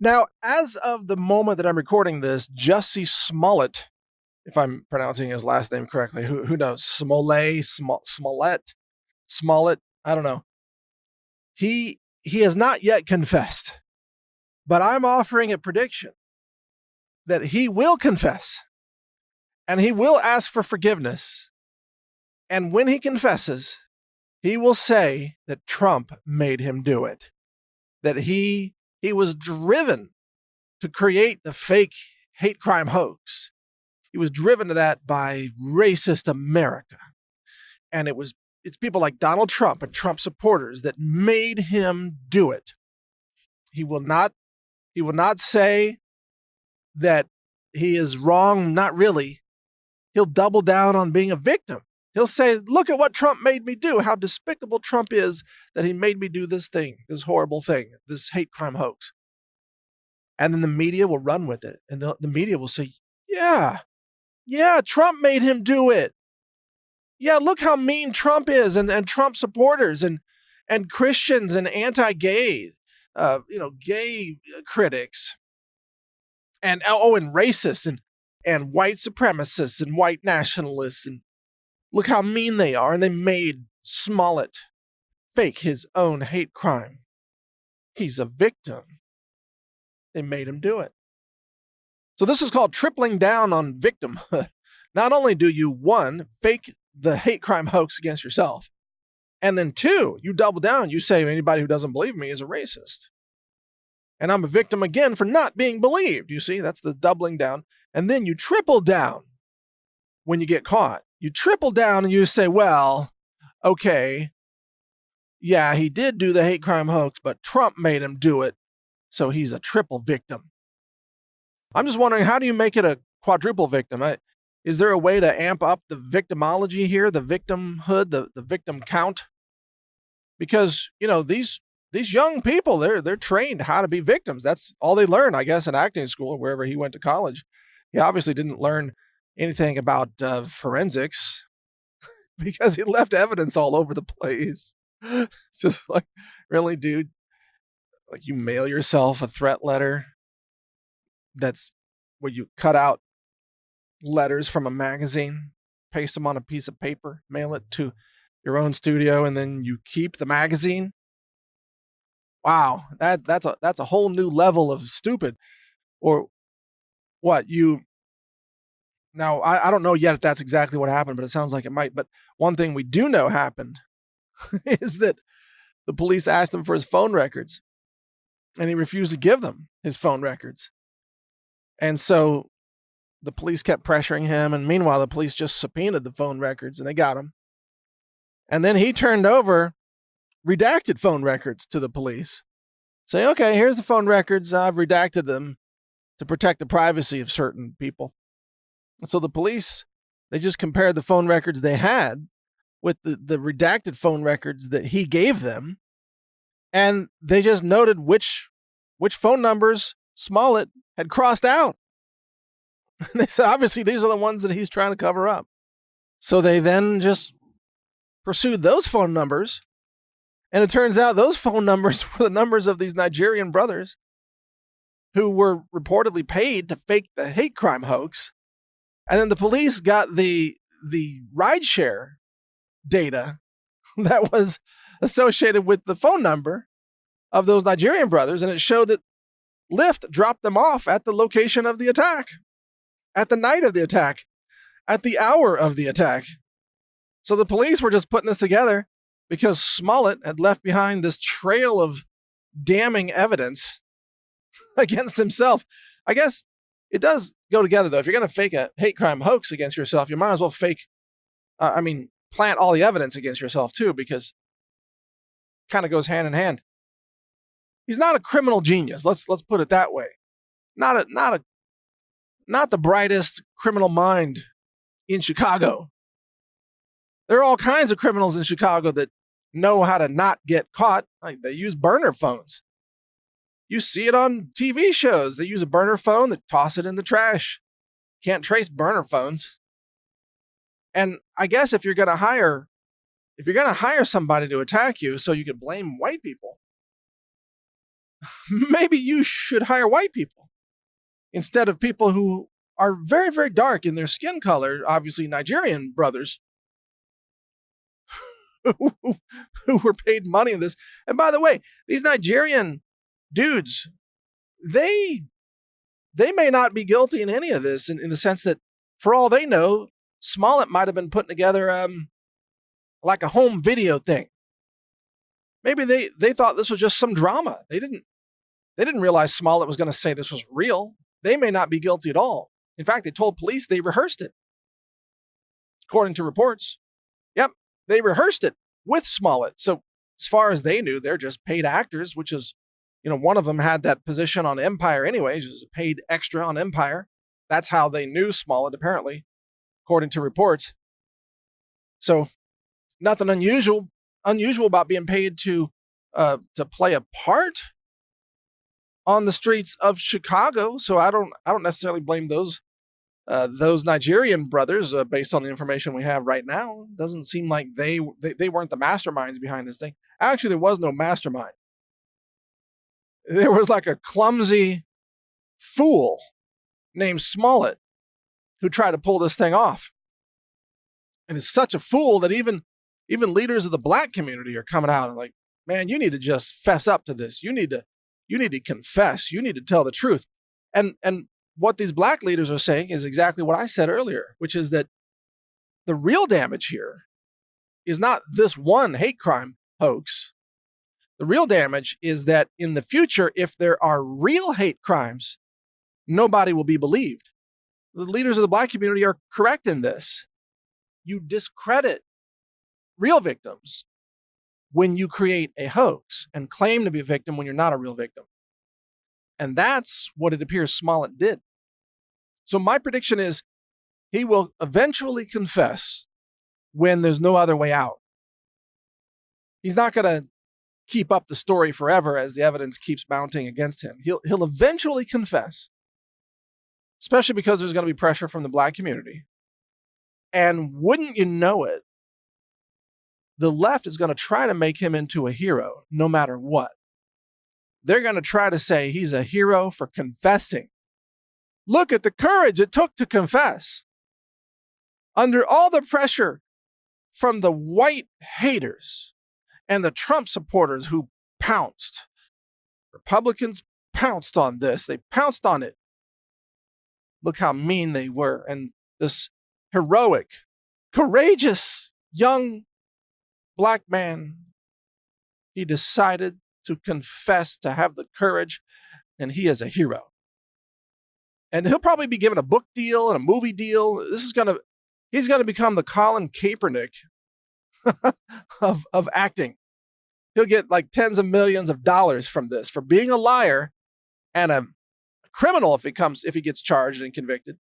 Now, as of the moment that I'm recording this, Jussie Smollett, if I'm pronouncing his last name correctly, who knows? Smollett, I don't know. He has not yet confessed, but I'm offering a prediction that he will confess and he will ask for forgiveness. And when he confesses, he will say that Trump made him do it, that he was driven to create the fake hate crime hoax. He was driven to that by racist America. And it's people like Donald Trump and Trump supporters that made him do it. He will not say that he is wrong, not really. He'll double down on being a victim. He'll say, look at what Trump made me do, how despicable Trump is that he made me do this thing, this horrible thing, this hate crime hoax. And then the media will run with it. And the media will say, yeah, Trump made him do it. Yeah, look how mean Trump is, and Trump supporters and Christians and anti-gay, gay critics, and racists and white supremacists and white nationalists, and look how mean they are. And they made Smollett fake his own hate crime. He's a victim. They made him do it. So this is called tripling down on victimhood. Not only do you, one, fake the hate crime hoax against yourself, and then two, you double down. You say anybody who doesn't believe me is a racist. And I'm a victim again for not being believed. You see, that's the doubling down. And then you triple down when you get caught. You triple down and you say, well, okay, yeah, he did do the hate crime hoax, but Trump made him do it. So he's a triple victim. I'm just wondering, how do you make it a quadruple victim? Is there a way to amp up the victimology here, the victimhood, the victim count? Because, these young people, they're trained how to be victims. That's all they learn, I guess, in acting school or wherever he went to college. He obviously didn't learn anything about forensics because he left evidence all over the place. It's just like, really, dude? Like, you mail yourself a threat letter that's where you cut out letters from a magazine, paste them on a piece of paper, mail it to your own studio, and then you keep the magazine. Wow, that's a whole new level of stupid. Or what? Now, I don't know yet if that's exactly what happened, but it sounds like it might. But one thing we do know happened is that the police asked him for his phone records, and he refused to give them his phone records. And so the police kept pressuring him, and meanwhile, the police just subpoenaed the phone records, and they got him. And then he turned over redacted phone records to the police, saying, okay, here's the phone records. I've redacted them to protect the privacy of certain people. And so the police, they just compared the phone records they had with the redacted phone records that he gave them, and they just noted which phone numbers Smollett had crossed out. And they said, obviously, these are the ones that he's trying to cover up. So they then just pursued those phone numbers. And it turns out those phone numbers were the numbers of these Nigerian brothers who were reportedly paid to fake the hate crime hoax. And then the police got the rideshare data that was associated with the phone number of those Nigerian brothers. And it showed that Lyft dropped them off at the location of the attack, at the night of the attack, at the hour of the attack. So the police were just putting this together because Smollett had left behind this trail of damning evidence against himself. I guess it does go together, though. If you're going to fake a hate crime hoax against yourself, you might as well plant all the evidence against yourself, too, because it kind of goes hand in hand. He's not a criminal genius. Let's put it that way. Not the brightest criminal mind in Chicago. There are all kinds of criminals in Chicago that know how to not get caught. Like, they use burner phones. You see it on TV shows. They use a burner phone, they toss it in the trash. Can't trace burner phones. And I guess if you're going to hire somebody to attack you so you can blame white people, maybe you should hire white people instead of people who are very, very dark in their skin color, obviously Nigerian brothers who were paid money in this. And by the way, these Nigerian dudes, they may not be guilty in any of this in the sense that, for all they know, Smollett might have been putting together like a home video thing. Maybe they thought this was just some drama. They didn't realize Smollett was going to say this was real. They may not be guilty at all. In fact, they told police they rehearsed it. According to reports. Yep, they rehearsed it with Smollett. So as far as they knew, they're just paid actors, which is, one of them had that position on Empire anyways, was a paid extra on Empire. That's how they knew Smollett, apparently, according to reports. So nothing unusual about being paid to play a part on the streets of Chicago. So I don't necessarily blame those Nigerian brothers based on the information we have right now. Doesn't seem like they weren't the masterminds behind this thing. Actually, there was no mastermind. There was like a clumsy fool named Smollett who tried to pull this thing off. And it's such a fool that even leaders of the black community are coming out and like, man, you need to just fess up to this. You need to confess. You need to tell the truth. And what these black leaders are saying is exactly what I said earlier, which is that the real damage here is not this one hate crime hoax. The real damage is that in the future, if there are real hate crimes, nobody will be believed. The leaders of the black community are correct in this. You discredit real victims when you create a hoax and claim to be a victim when you're not a real victim. And that's what it appears Smollett did. So my prediction is he will eventually confess when there's no other way out. He's not going to keep up the story forever as the evidence keeps mounting against him. He'll eventually confess, especially because there's going to be pressure from the black community. And wouldn't you know it, the left is going to try to make him into a hero no matter what. They're going to try to say he's a hero for confessing. Look at the courage it took to confess. Under all the pressure from the white haters and the Trump supporters who pounced, Republicans pounced on this. They pounced on it. Look how mean they were. And this heroic, courageous, young black man, he decided to confess, to have the courage, and he is a hero. And he'll probably be given a book deal and a movie deal. He's going to become the Colin Kaepernick of acting. He'll get like tens of millions of dollars from this for being a liar and a criminal if he gets charged and convicted,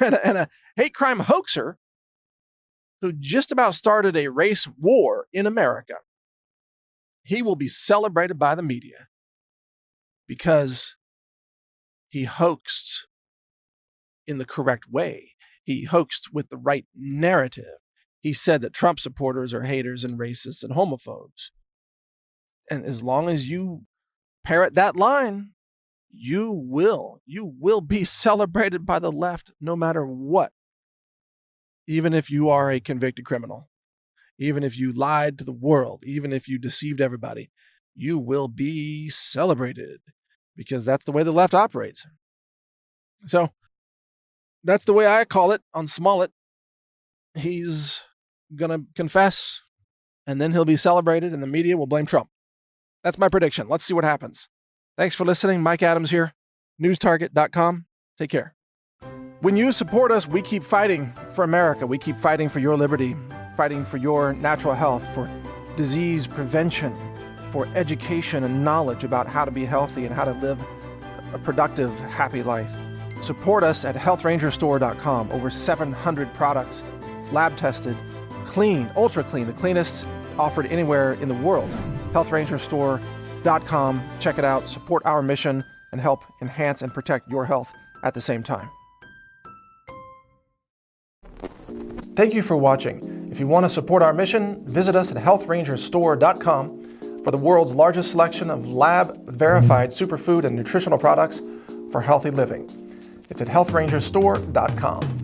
and a hate crime hoaxer who just about started a race war in America. He will be celebrated by the media because he hoaxed in the correct way. He hoaxed with the right narrative. He said that Trump supporters are haters and racists and homophobes. And as long as you parrot that line, you will be celebrated by the left no matter what. Even if you are a convicted criminal, even if you lied to the world, even if you deceived everybody, you will be celebrated because that's the way the left operates. So that's the way I call it on Smollett. He's going to confess and then he'll be celebrated and the media will blame Trump. That's my prediction. Let's see what happens. Thanks for listening. Mike Adams here, newstarget.com. Take care. When you support us, we keep fighting for America. We keep fighting for your liberty, fighting for your natural health, for disease prevention, for education and knowledge about how to be healthy and how to live a productive, happy life. Support us at healthrangerstore.com. Over 700 products, lab tested, clean, ultra clean, the cleanest offered anywhere in the world. healthrangerstore.com. Check it out, support our mission, and help enhance and protect your health at the same time. Thank you for watching. If you want to support our mission, visit us at healthrangerstore.com for the world's largest selection of lab-verified superfood and nutritional products for healthy living. It's at healthrangerstore.com.